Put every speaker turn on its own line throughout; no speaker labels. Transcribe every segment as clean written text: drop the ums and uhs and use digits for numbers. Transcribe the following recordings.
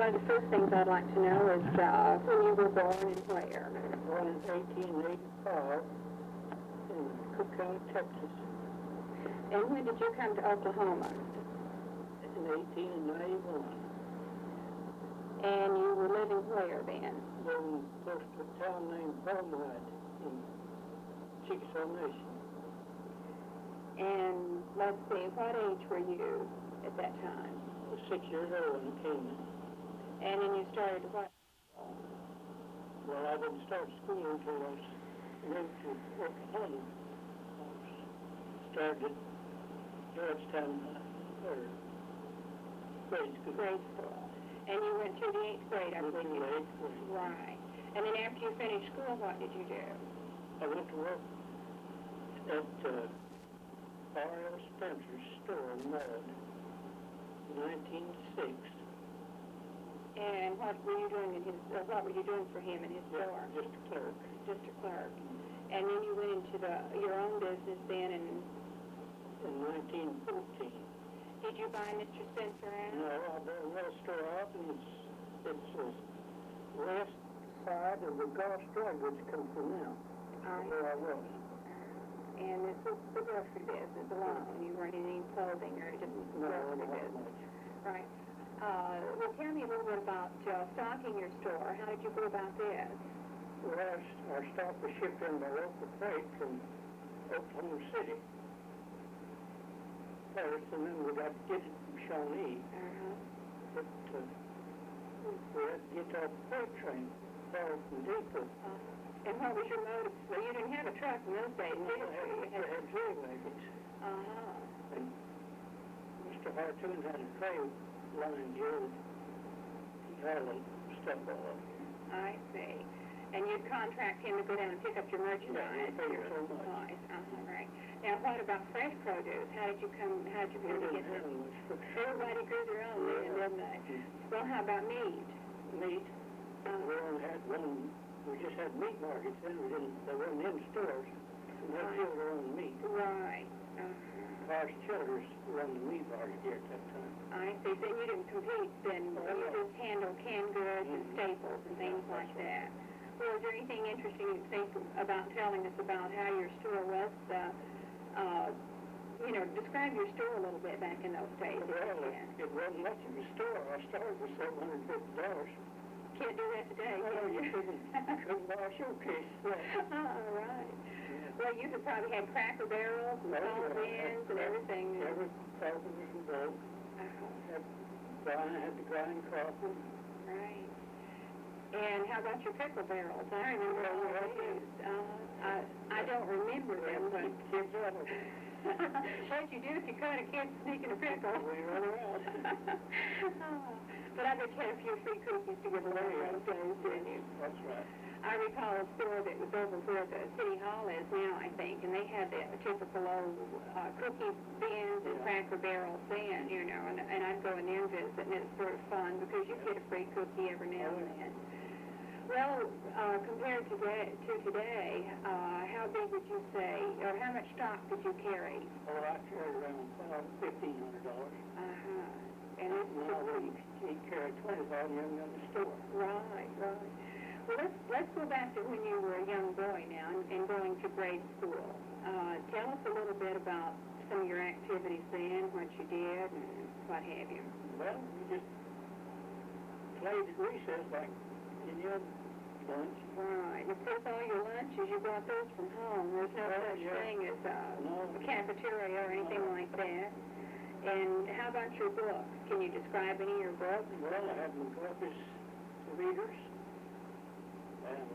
one of the first things I'd like to know is when you were born and where.
Born in 1885 in Cook County, Texas.
And when did you come to Oklahoma?
In 1891.
And you were living where then?
Living close to a town named Maude in Chickasaw Nation.
And let's see, what age were you at that time?
I was 6 years old when I came in.
And then you started what?
Well, I didn't start school until I was moved to Oklahoma. I started at Georgetown grade school.
Grade school. And you went through the 8th grade, I believe.
Went through the 8th grade.
Right. And then after you finished school, what did you do?
I went to work at R.L. Spencer's store in Maude in 1906.
And what were you doing in his? What were you doing for him in his store?
Just a clerk.
Just a clerk. And then you went into your own business then in
1914.
Did you buy Mr. Spencer out?
No, I bought another store out, and it's west side of the Gulf Drug which comes from now. Where I was.
And this was the grocery business alone. You weren't in any clothing or just grocery business. Right. Well, tell me a little bit about stocking your store. How did you go about this?
Well, our stock was shipped in by local freight from Oklahoma City first, and then we got to get it from Shawnee. But we had to get off the freight train, far from Depot.
And what was your motive? Well, you didn't have a truck in those days, did you?
We had jury wagons. And Mr. Hartoon had a tray line here that he had a stuff all over here.
I see. And you'd contract him to go down and pick up your merchandise.
Yeah, your
supplies. Right. Now, what about fresh produce? How did you come to get this? Everybody grew their own then, didn't they? Well, how about meat?
Meat? We only had one. We just had meat markets then. They weren't in stores. They killed their own meat.
Right.
Our Childers run the meat market here at that time.
I see. So you didn't compete then. You just handled canned goods and staples and things like that. Well, is there anything interesting you think about telling us about how your store was, describe your store a little bit back in those days?
Well, it wasn't much of a store. I started with $750.
Can't do that today.
Well, you couldn't buy a showcase.
All right. Well, you could probably have Cracker Barrels and salt bins and everything.
Every coffee was broke. Had the grind coffee.
Right. And how about your pickle barrels? I remember all those. I don't remember them, but
kids out of them.
What'd you do if you caught a kid sneaking a pickle?
We run around.
But I bet you had a few free cookies to give away those days, didn't you?
That's right.
I recall a store that was over where the City Hall is now, I think, and they had the typical old cookie bins and Cracker Barrels then, and I'd go in there and visit, and it's sort of fun because you get a free cookie every now and then. Well, compared to today, how big would you say, or how much stock did you carry?
Oh, I carried around $1,500.
And it's
now he carried $25 you haven't got the store.
Right. Well, let's go back to when you were a young boy now and going to grade school. Tell us a little bit about some of your activities then, what you did, and what have you.
Well, we just played at recess like any other lunch. Right.
And of course, all your lunches, you brought those from home. There's no such thing as a cafeteria or anything like that. And how about your books? Can you describe any of your books?
Well, I have my book as readers. And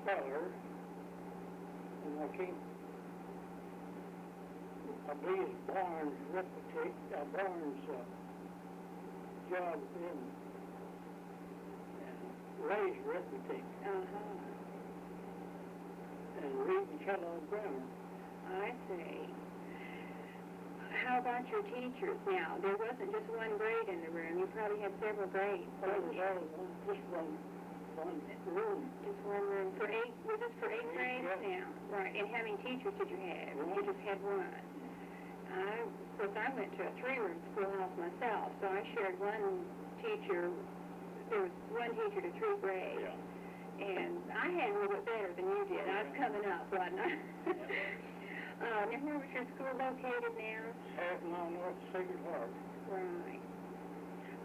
speller, and I believe it's Barnes' job in Ray's arithmetic. And reading Kellogg grammar.
I see. How about your teachers now? There wasn't just one grade in the room. You probably had several grades.
Just one room.
Just one room. Was this for 8th grade? Yeah. Right. And how many teachers did you have? You just had one. Of course, I went to a three-room schoolhouse myself, so I shared one teacher. There was one teacher to three grades.
Yeah.
And I had a little bit better than you did. I was coming up, wasn't I? Now, where was your school located now?
Half mile north of Sacred Heart.
Right.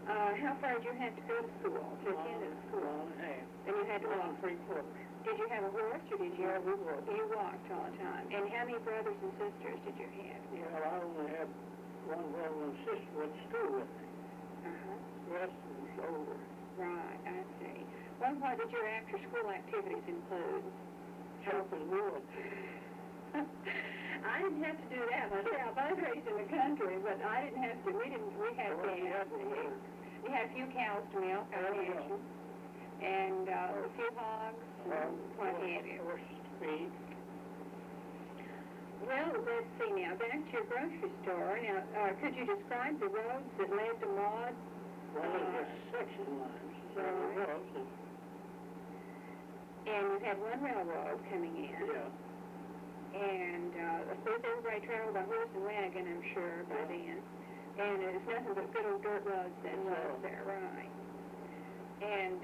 How far did you have to go to school, to attend the school?
1.5.
And you had to walk?
3/4.
Did you have a horse, or did you?
Yeah, we walked.
You walked all the time. And how many brothers and sisters did you have?
Well, I only had one brother and sister went to school with me.
Uh-huh.
The rest was older.
Right, I see. Well, what did your after-school activities include?
Chopping wood.
I didn't have to do that myself. I was raised in the country, but I didn't have to. We had cows. You had a few cows to milk, I imagine. And a few hogs, and what have you.
Horses to feed.
Well, let's see now. Back to your grocery store. Now, could you describe the roads that led to Maude?
Well, it was section lines. So it was.
And you had one railroad coming in.
Yeah.
And of course, everybody traveled by horse and wagon, I'm sure, by then. And it's nothing but good old dirt roads that was there, right? And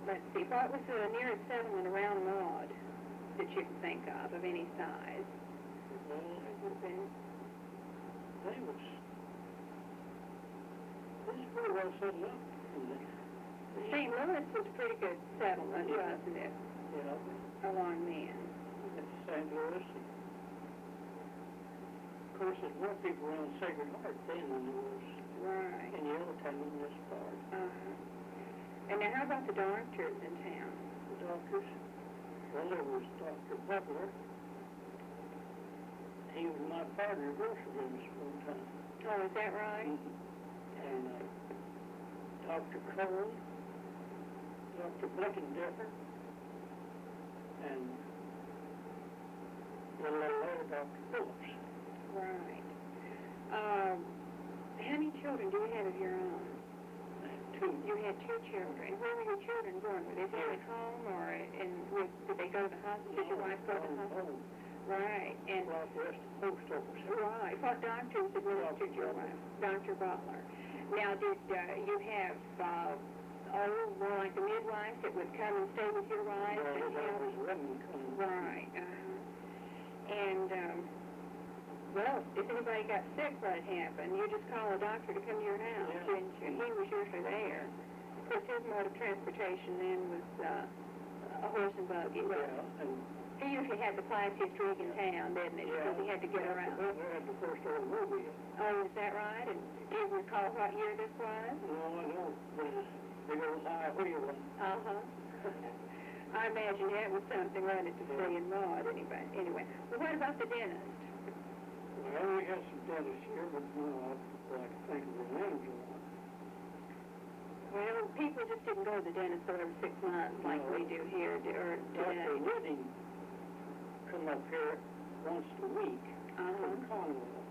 let's see, what was the nearest settlement around Maude that you can think of any size?
Well,
It would have been.
they was pretty well set up.
St. Louis was a pretty good settlement, wasn't it?
Yeah.
Along then.
It's St. Louis. Of course, there's more people around Sacred Heart then than there was
Right.
any other town in this part.
And now, how about the doctors in town?
The doctors, well, there was Dr. Butler. He was my partner in grocery business one time.
Oh, is that right?
And Dr. Cole, Dr. Blickendiffer, and a little later, Dr. Phillips.
Right. How many children do you have of your own?
Two.
You had two children. Where were your children born? Were they born at home, or did they go to the hospital? Did your wife go to the hospital? Right. And
Well, the rest of the post office.
right. What doctors administered your wife? Dr. Butler. Now, did you have more like the midwife that would come and stay with your wife?
Well,
and
that
help?
was women coming.
Right. And well, if anybody got sick, what happened? You just call a doctor to come to your house,
Yeah.
didn't you? He was usually there. Of course, his mode of transportation then was a horse and buggy.
Yeah, and
He usually had the classiest rig in town, didn't he? Because he had to get around.
Butler had the first automobile.
Oh, is that right? And do you recall what year this was?
No, I don't. But it's big old high wheel one.
I imagine that was something running to see in Maude anyway. Well, what about the dentist?
Well, we had some dentists here, but no, I can think of the names of one.
Well, people just didn't go to the dentist every 6 months like we do here or today.
Dr. Whitting come up here once a week from Conwell.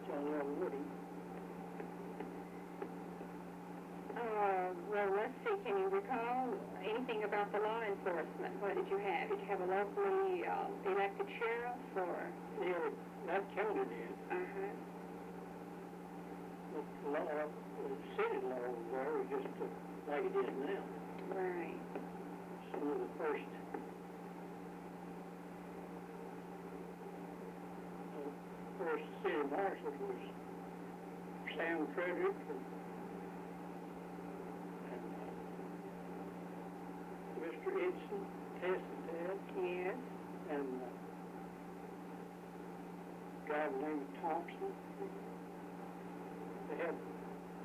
John L. Whitting.
Well, let's see. Can you recall anything about the law enforcement? What did you have? Did you have a locally elected sheriff or?
Yeah, that county did. But the law, the city law was there, just like it is now.
Right.
Some of the first city marshals was Sam Frederick and Mr. Edson, Tessa Dad.
Yes.
And a guy named Thompson. They had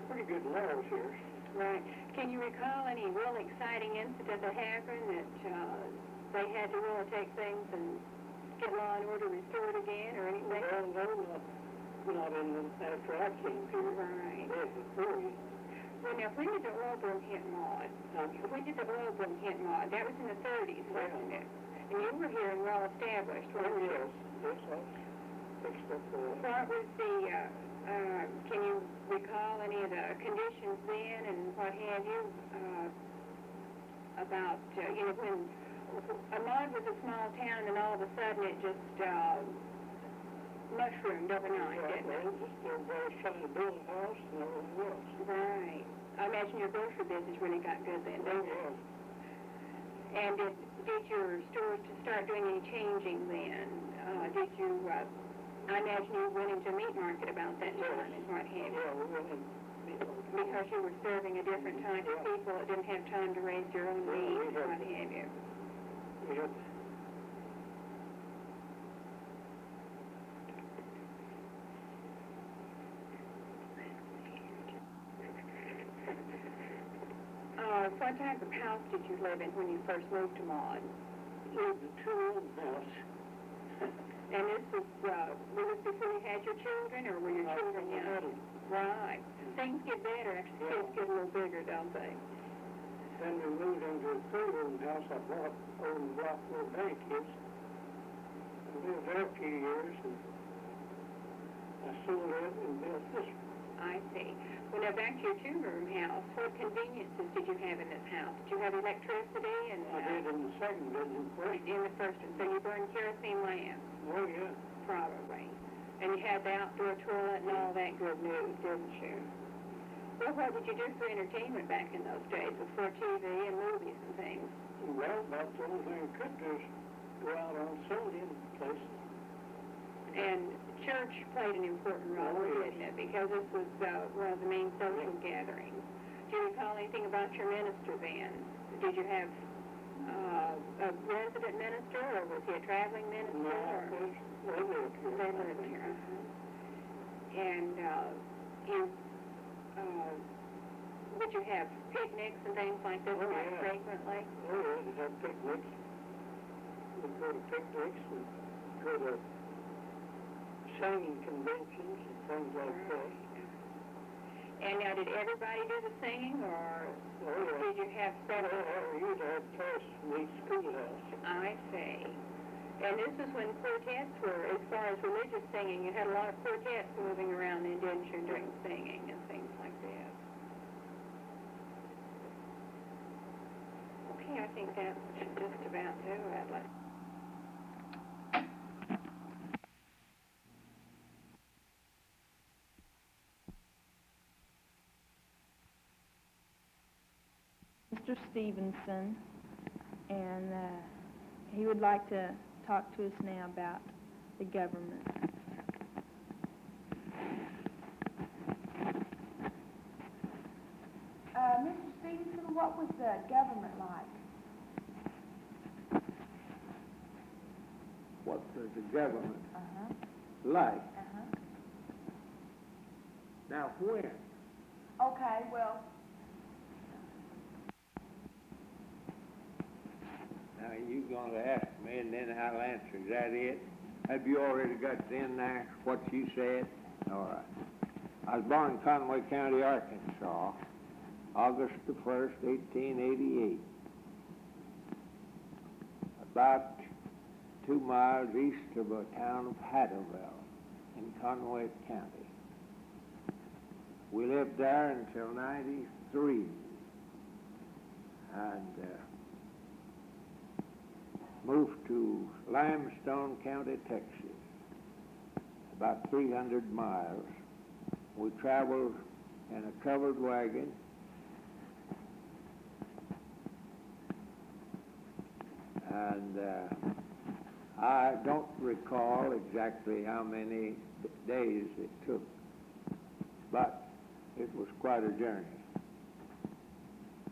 pretty good laws here.
Right. Can you recall any real exciting incident that happened that they had to really take things and get law and order restored again or anything?
Well, no, not in the, after I came here.
Right.
They had before you.
Well, now, when did the oil boom hit Maude? When did the oil boom hit Maude? That was in the 30s, wasn't it? And you were here and well established, weren't you?
Yes, I fixed up the...
What was the, can you recall any of the conditions then and what have you, about, when Maude was a small town and all of a sudden it just mushroomed overnight, didn't it?
Everybody was trying to build a house, and there it was.
Right. I imagine your grocery business really got good then, didn't it? And did your stores start doing any changing then? Did you, I imagine you went into a meat market about that time and what have you.
Yeah, we went in.
Because you were serving a different type of people that didn't have time to raise their own meat and what have you.
We had
what type of house did you live in when you first moved to Maude?
lived in a two-room house.
And this was this before you had your children, or were your children young? Right. Things get better after the kids get a little bigger, don't they?
Then we moved into a three-room house I bought over in block where the bank is. I lived there a few years, and I sold it and built this one.
I see. Well, now back to your two-room house. What conveniences did you have in this house? Did you have electricity? And
I did in the second building first.
in the first one. So you burned kerosene lamps?
Oh, yeah.
Probably. And you had the outdoor toilet and all that good news, didn't you? Well, what did you do for entertainment back in those days before TV and movies and things?
Well, about the only thing I could do is go out on Sunday in places.
And church played an important role, didn't it? Because this was one of the main social gatherings. Do you recall anything about your minister then? Did you have a resident minister, or was he a traveling minister?
No,
or?
they lived here.
They lived here. And would you have picnics and things like this quite frequently?
Oh, yeah, we'd have picnics. We'd go to picnics and go to singing conventions and things like that.
And now, did everybody do the singing, or did you have several?
We used to have class from each schoolhouse.
I see. And this is when quartets were, as far as religious singing, you had a lot of quartets moving around then, didn't you, doing singing and things like that. Okay, I think that should just about do it.
Mr. Stevenson, and he would like to talk to us now about the government. Mr. Stevenson, what was the government like?
What was the government like? Now, when?
Okay, well,
Now, you're going to ask me, and then I'll answer. Is that it? Have you already got in there what you said? All right. I was born in Conway County, Arkansas, August the 1st, 1888. About 2 miles east of a town of Hatterville in Conway County. We lived there until 93. And moved to Limestone County, Texas, about 300 miles. We traveled in a covered wagon. And I don't recall exactly how many days it took, but it was quite a journey.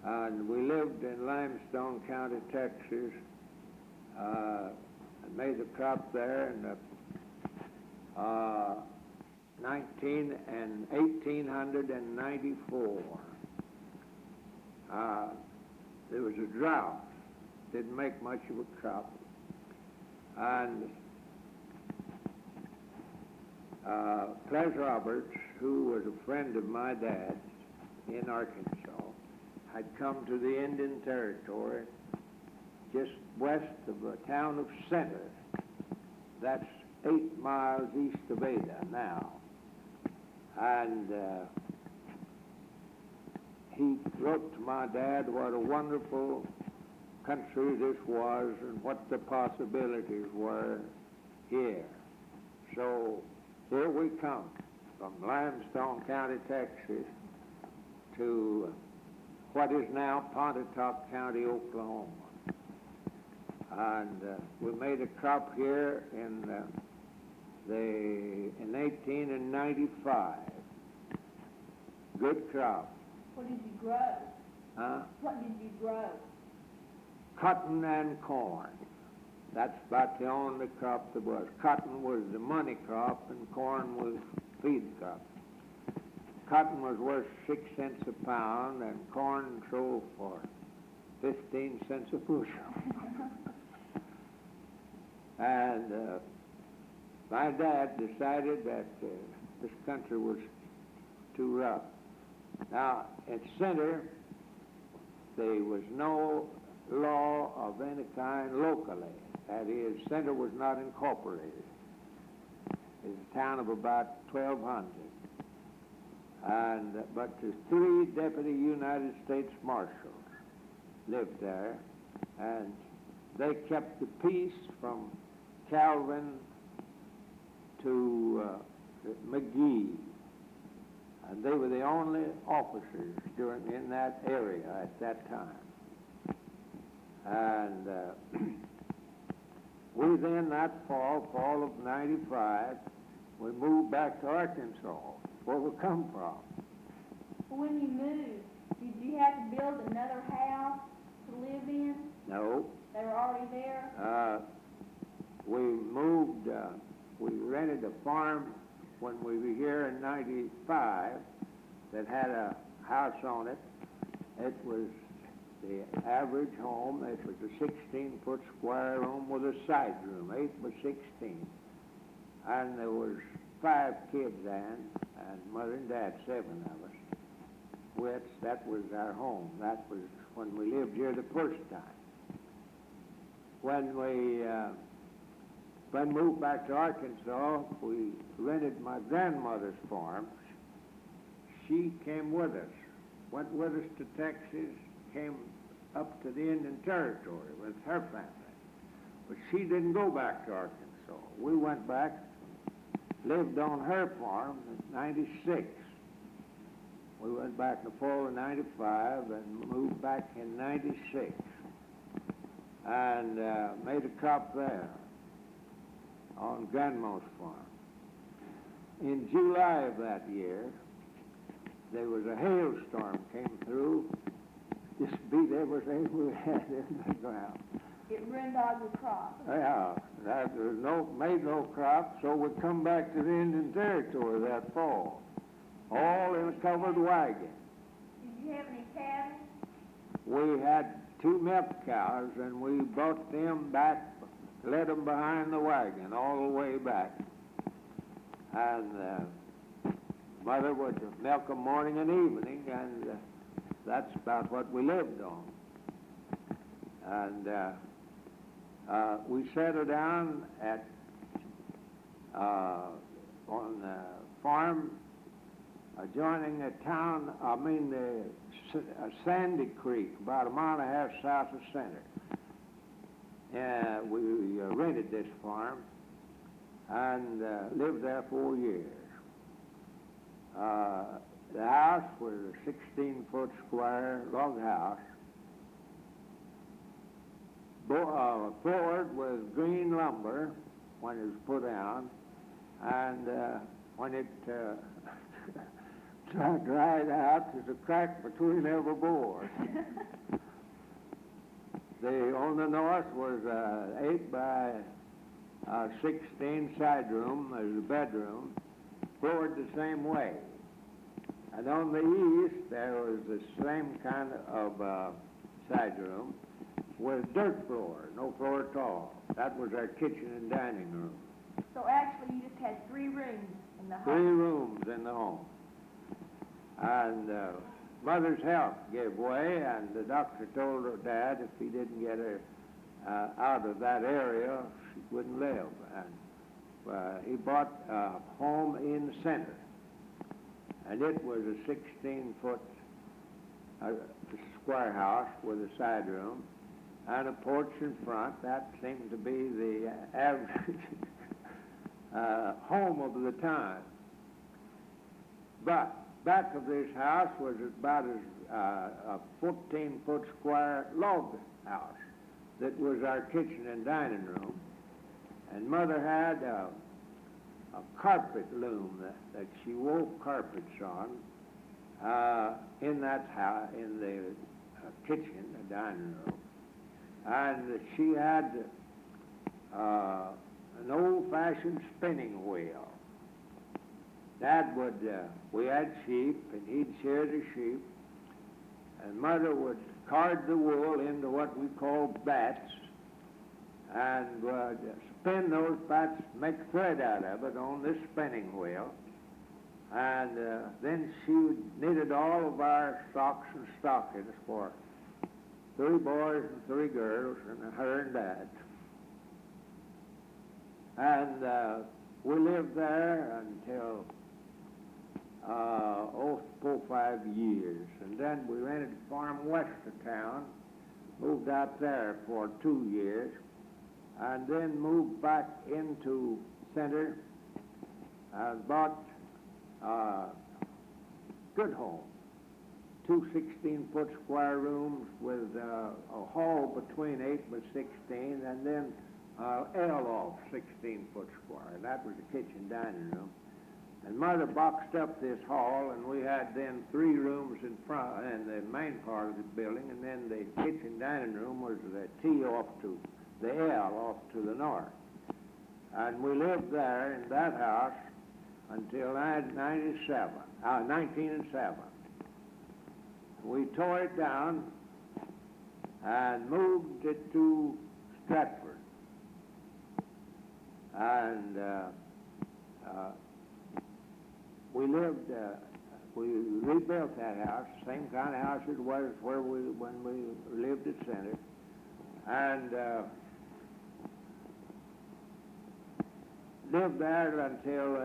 And we lived in Limestone County, Texas. I made a crop there in 1894. There was a drought. Didn't make much of a crop. And Ples Roberts, who was a friend of my dad's in Arkansas, had come to the Indian Territory just west of the town of Center. That's 8 miles east of Ada now. And he wrote to my dad what a wonderful country this was and what the possibilities were here. So here we come from Limestone County, Texas, to what is now Pontotoc County, Oklahoma. And we made a crop here in 1895. Good crop.
What did you grow?
Huh?
What did you grow?
Cotton and corn. That's about the only crop there was. Cotton was the money crop and corn was feed crop. Cotton was worth 6 cents a pound and corn sold for 15 cents a bushel. And my dad decided that this country was too rough. Now, at Center, there was no law of any kind locally. That is, Center was not incorporated. It's a town of about 1,200. But the 3 deputy United States marshals lived there, and they kept the peace from Calvin to McGee, and they were the only officers in that area at that time. And we then, that fall of '95, we moved back to Arkansas, where we come from.
When you moved, did you have to build another house to live in?
No.
They were already there?
We moved, we rented a farm when we were here in '95 that had a house on it. It was the average home. It was a 16-foot square room with a side room, 8 by 16. And there was 5 kids then, and Mother and Dad, 7 of us. That was our home. That was when we lived here the first time. When we moved back to Arkansas, we rented my grandmother's farm. She came with us, went with us to Texas, came up to the Indian Territory with her family. But she didn't go back to Arkansas. We went back, lived on her farm in '96. We went back in the fall of '95 and moved back in '96 and made a crop there on Grandma's farm. In July of that year, there was a hailstorm came through. Just beat everything we had in the ground.
It ruined all your crops.
Yeah, that was made no crop, so we come back to the Indian Territory that fall, all in a covered wagon.
Did you have any cattle?
We had 2 milk cows, and we brought them back, led them behind the wagon all the way back. And Mother would milk them morning and evening, and that's about what we lived on. And we settled down at on the farm adjoining a town, Sandy Creek, about 1.5 miles south of Center. We rented this farm and lived there 4 years. The house was a 16-foot square log house. Floored with green lumber when it was put down, and when it dried out, there's a crack between every board. On the north was an 8 by 16 side room as a bedroom, floored the same way. And on the east, there was the same kind of side room with dirt floor, no floor at all. That was our kitchen and dining room.
So actually you just had 3 rooms in the home?
3 rooms in the home. And Mother's health gave way, and the doctor told her Dad if he didn't get her out of that area, she wouldn't live. And he bought a home in the center. And it was a 16-foot square house with a side room and a porch in front. That seemed to be the average home of the time. But back of this house was about a 14-foot square log house that was our kitchen and dining room. And Mother had a carpet loom that she wove carpets on in that house, in the kitchen, the dining room. And she had an old-fashioned spinning wheel. Dad would, we had sheep, and he'd shear the sheep, and Mother would card the wool into what we called bats, and would spin those bats, make thread out of it on this spinning wheel, and then she knitted all of our socks and stockings for 3 boys and 3 girls, and her and Dad. And we lived there until 4 or 5 years, and then we rented a farm west of town, moved out there for 2 years, and then moved back into Center and bought good home, 2 16-foot square rooms with a hall between 8 by 16, and then L off 16-foot square, and that was the kitchen dining room. And Mother boxed up this hall, and we had then 3 rooms in front, in the main part of the building, and then the kitchen dining room was the T off to the L off to the north. And we lived there in that house until 1907. We tore it down and moved it to Stratford. And we lived, we rebuilt that house, same kind of house it was where when we lived at Center. And lived there until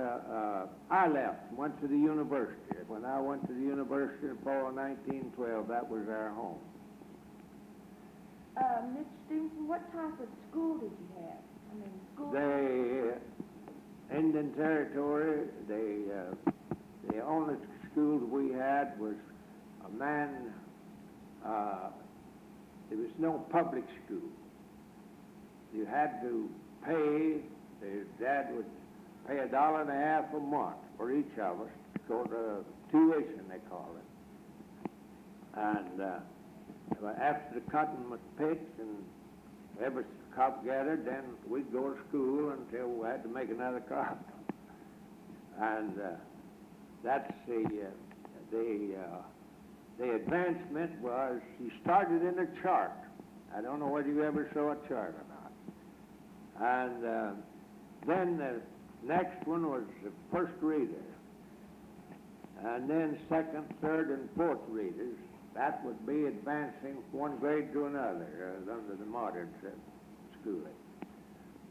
I left, went to the university. When I went to the university in fall of 1912, that was our home.
Mr. Stevenson, what type of school did you have? I mean, school?
The Indian Territory, the only school we had was a man, there was no public school. You had to pay, Dad would pay $1.50 a month for each of us to go to tuition, they call it. And after the cotton was picked and every crop gathered, then we'd go to school until we had to make another crop. And that's the advancement was, he started in a chart. I don't know whether you ever saw a chart or not. And then the next one was the first reader. And then second, third, and fourth readers. That would be advancing one grade to another under the modern schooling.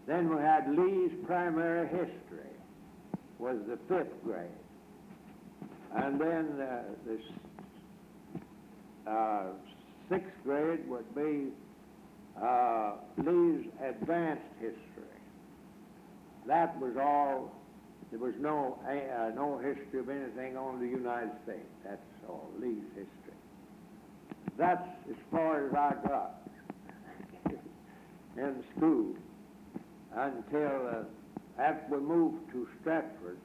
Then we had Lee's primary history, was the 5th grade. And then the 6th grade would be Lee's advanced history. That was all. There was no history of anything on the United States. That's all, Lee's history. That's as far as I got in school until after we moved to Stratford.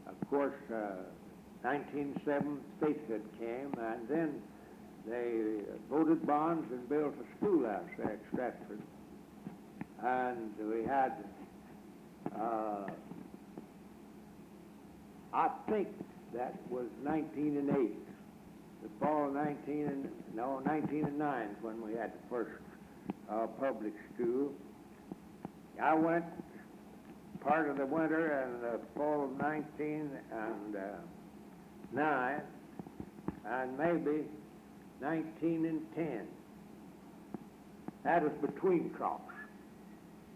Of course, 1907 statehood came, and then they voted bonds and built a schoolhouse there at Stratford. And we had, I think that was 1908, the fall of 1909 when we had the first public school. I went part of the winter and the fall of 1909 and maybe 1910. That was between crops.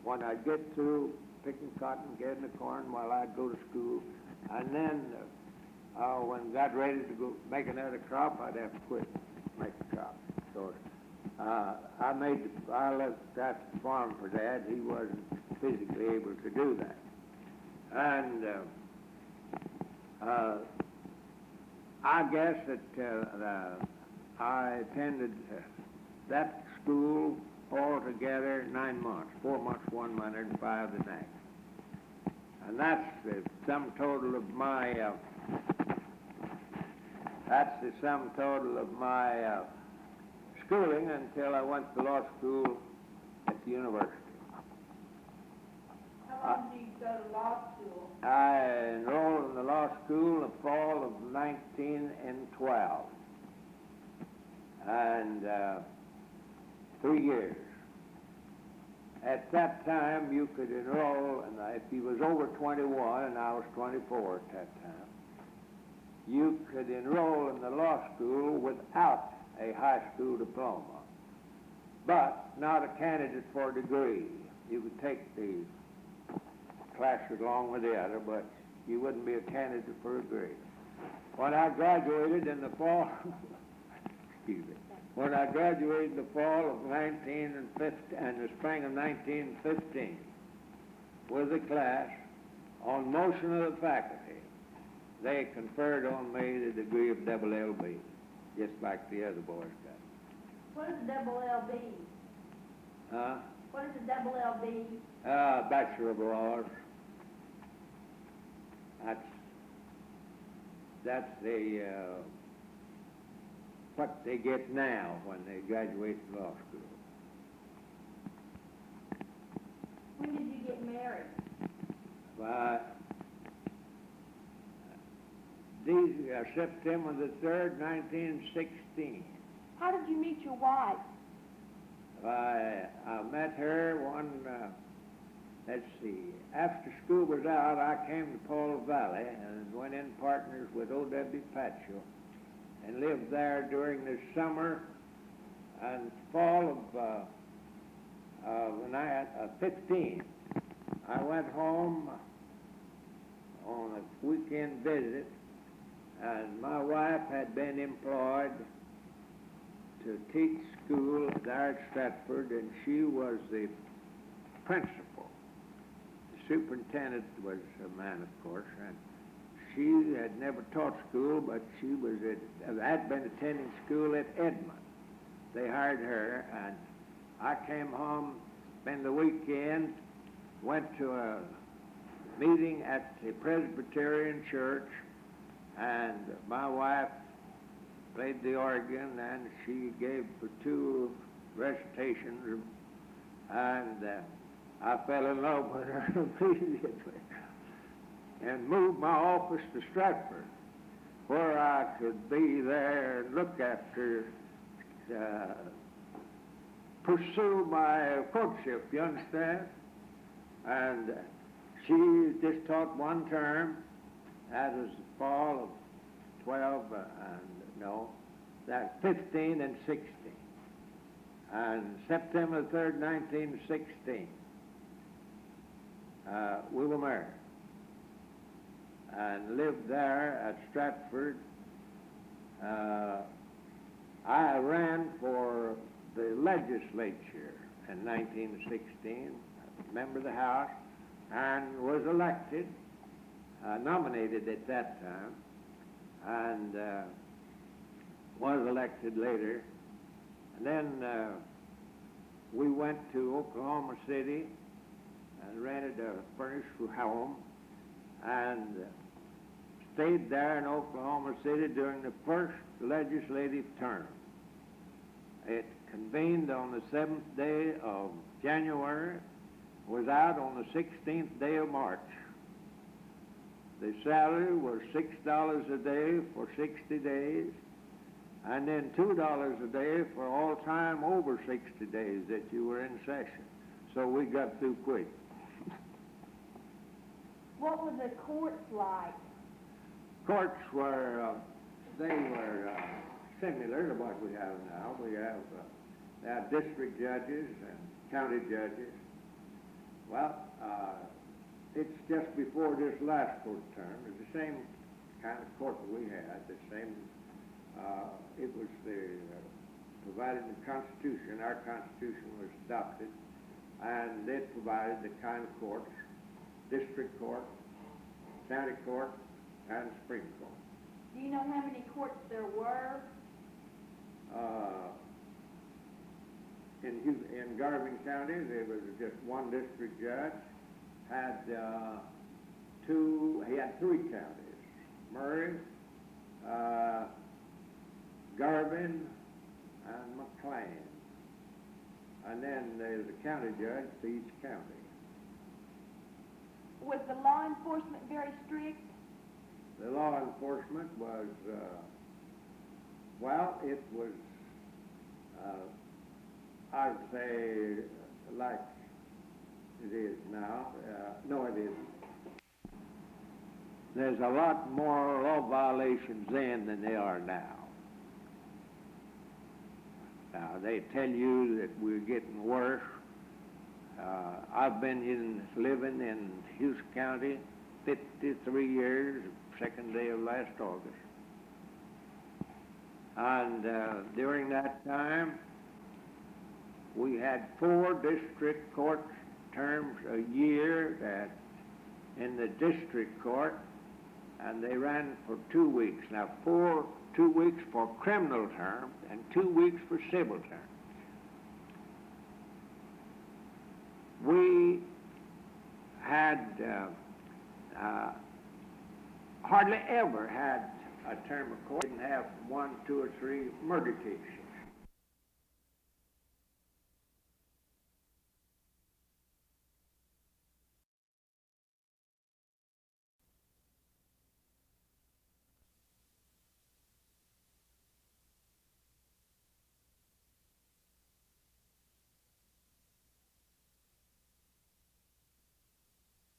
When I'd get through picking cotton, getting the corn while I'd go to school, and then when I got ready to go make another crop, I'd have to quit making crops. So I left that farm for Dad. He wasn't physically able to do that. And I guess that I attended that school altogether 9 months, 4 months one winter and 5 the next. And that's the sum total of my schooling until I went to law school at the university.
How long did you go to law school?
I enrolled in the law school in the fall of 1912, and 3 years. At that time, you could enroll, and if you was over 21, and I was 24 at that time, you could enroll in the law school without a high school diploma, but not a candidate for a degree. You could take the classes along with the other, but you wouldn't be a candidate for a degree. When I graduated in the fall, when I graduated in the fall of 1915 and the spring of 1915 with a class, on motion of the faculty, they conferred on me the degree of double LB, just like the other boys got.
What is a double LB?
Huh?
What is a double LB?
Bachelor of Laws. That's the what they get now when they graduate from law school.
When did you get married?
September the 3rd, 1916.
How did you meet your wife?
I met her let's see, after school was out, I came to Paul Valley and went in partners with O.W. Patchell and lived there during the summer and fall of 15. I went home on a weekend visit, and my wife had been employed to teach school there at Stratford, and she was the principal. The superintendent was a man, of course, and she had never taught school, but she had been attending school at Edmond. They hired her, and I came home, spent the weekend, went to a meeting at the Presbyterian Church, and my wife played the organ, and she gave for 2 recitations, and I fell in love with her immediately and moved my office to Stratford, where I could be there and look after, pursue my courtship, you understand? And she just taught 1 term. That was the fall of 15 and 16. And September 3rd, 1916, we were married and lived there at Stratford. I ran for the legislature in 1916, member of the House, and was elected, nominated at that time, and was elected later. And then we went to Oklahoma City and rented a furnished home and stayed there in Oklahoma City during the first legislative term. It convened on the 7th day of January, was out on the 16th day of March. The salary was $6 a day for 60 days, and then $2 a day for all time over 60 days that you were in session. So we got through quick.
What were the courts like?
Courts were, similar to what we have now. We have district judges and county judges. Well, it's just before this last court term. It's the same kind of court that we had, the same, it was provided in the Constitution. Our Constitution was adopted, and it provided the kind of courts, district court, county court, and Supreme Court.
Do you know how many courts there were?
In Garvin County, there was just one district judge, he had three counties, Murray, Garvin, and McLean. And then there's a county judge for each county.
Was the law enforcement very strict?
The law enforcement was, it was, I would say, like it is now. No, it isn't. There's a lot more law violations then than there are now. Now, they tell you that we're getting worse. I've been living in Hughes County 53 years, second day of last August. And during that time, we had 4 district court terms a year in the district court, and they ran for 2 weeks. Now, 2 weeks for criminal terms and 2 weeks for civil terms. We had hardly ever had a term of court. We didn't have 1, 2, or 3 murder cases.